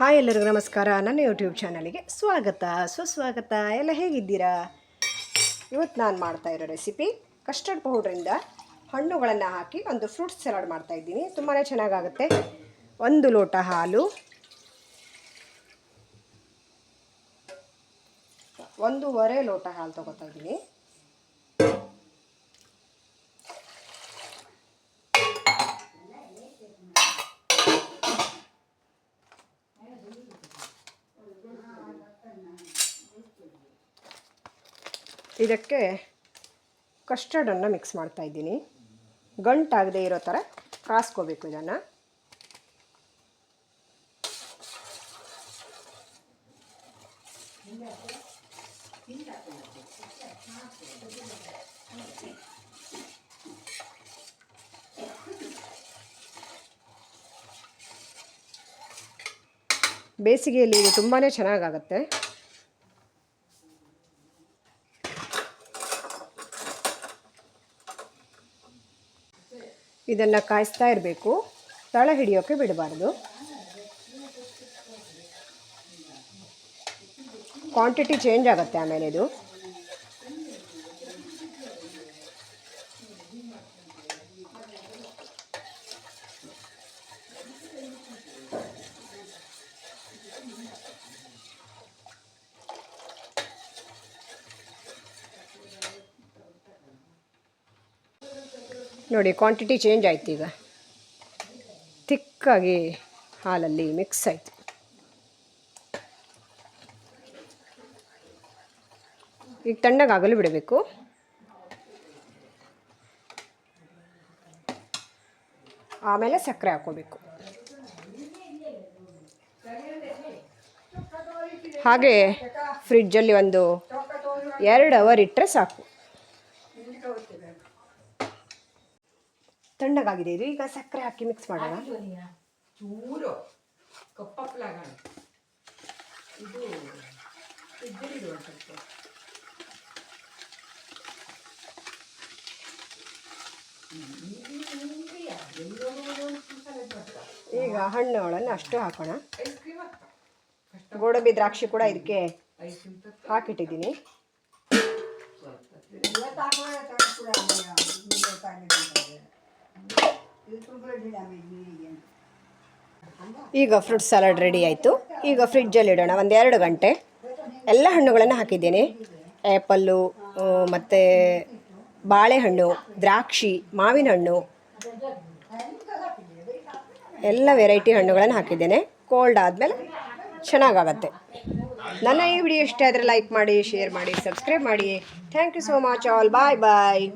Hi ಎಲ್ಲರಿಗೂ ನಮಸ್ಕಾರ. ನನ್ನ ಯೂಟ್ಯೂಬ್ ಚಾನಲಿಗೆ ಸ್ವಾಗತ ಸುಸ್ವಾಗತ. ಎಲ್ಲ ಹೇಗಿದ್ದೀರಾ? ಇವತ್ತು ನಾನು ಮಾಡ್ತಾಯಿರೋ ರೆಸಿಪಿ ಕಸ್ಟರ್ಡ್ ಪೌಡ್ರಿಂದ ಹಣ್ಣುಗಳನ್ನು ಹಾಕಿ ಒಂದು ಫ್ರೂಟ್ ಸಲಾಡ್ ಮಾಡ್ತಾಯಿದ್ದೀನಿ. ತುಂಬಾ ಚೆನ್ನಾಗಾಗುತ್ತೆ. 1 ಲೋಟ ಹಾಲು, 1.5 ಲೋಟ ಹಾಲು ತೊಗೋತಾ ಇದ್ದೀನಿ. ಇದಕ್ಕೆ ಕಸ್ಟರ್ಡನ್ನು ಮಿಕ್ಸ್ ಮಾಡ್ತಾ ಇದ್ದೀನಿ. ಗಂಟಾಗದೆ ಇರೋ ಥರ ಕಾಸ್ಕೋಬೇಕು ಇದನ್ನು. ಬೇಸಿಗೆಯಲ್ಲಿ ಇದು ತುಂಬಾ ಚೆನ್ನಾಗಾಗುತ್ತೆ. ಇದನ್ನು ಕಾಯಿಸ್ತಾ ಇರಬೇಕು, ತಳ ಹಿಡಿಯೋಕ್ಕೆ ಬಿಡಬಾರ್ದು. ಕ್ವಾಂಟಿಟಿ ಚೇಂಜ್ ಆಗುತ್ತೆ ಆಮೇಲೆ ಇದು. ನೋಡಿ, ಕ್ವಾಂಟಿಟಿ ಚೇಂಜ್ ಆಯ್ತು. ಈಗ ಥಿಕ್ಕಾಗಿ ಹಾಲಲ್ಲಿ ಮಿಕ್ಸ್ ಆಯಿತು. ಈಗ ತಣ್ಣಗಾಗಲು ಬಿಡಬೇಕು. ಆಮೇಲೆ ಸಕ್ಕರೆ ಹಾಕ್ಕೋಬೇಕು. ಹಾಗೆ ಫ್ರಿಡ್ಜಲ್ಲಿ ಒಂದು 2 ಅವರ್ ಇಟ್ಟರೆ ಸಾಕು. ತಣ್ಣಗಾಗಿದೆ ಇದು. ಈಗ ಸಕ್ಕರೆ ಹಾಕಿ ಮಿಕ್ಸ್ ಮಾಡೋಣ. ಈಗ ಹಣ್ಣುಗಳನ್ನು ಅಷ್ಟು ಹಾಕೋಣ. ಗೋಡಂಬಿ ದ್ರಾಕ್ಷಿ ಕೂಡ ಇದಕ್ಕೆ ಹಾಕಿಟ್ಟಿದ್ದೀನಿ. ಈಗ ಫ್ರೂಟ್ ಸಲಾಡ್ ರೆಡಿ ಆಯಿತು. ಈಗ ಫ್ರಿಡ್ಜಲ್ಲಿ ಇಡೋಣ 1-2 ಗಂಟೆ. ಎಲ್ಲ ಹಣ್ಣುಗಳನ್ನು ಹಾಕಿದ್ದೇನೆ. ಆ್ಯಪಲ್ಲು, ಮತ್ತು ಬಾಳೆಹಣ್ಣು, ದ್ರಾಕ್ಷಿ, ಮಾವಿನ ಹಣ್ಣು, ಎಲ್ಲ ವೆರೈಟಿ ಹಣ್ಣುಗಳನ್ನು ಹಾಕಿದ್ದೇನೆ. ಕೋಲ್ಡ್ ಆದಮೇಲೆ ಚೆನ್ನಾಗಾಗತ್ತೆ. ನನ್ನ ಈ ವಿಡಿಯೋ ಇಷ್ಟ ಆದರೆ ಲೈಕ್ ಮಾಡಿ, ಶೇರ್ ಮಾಡಿ, ಸಬ್ಸ್ಕ್ರೈಬ್ ಮಾಡಿ. Thank you so much all. Bye bye.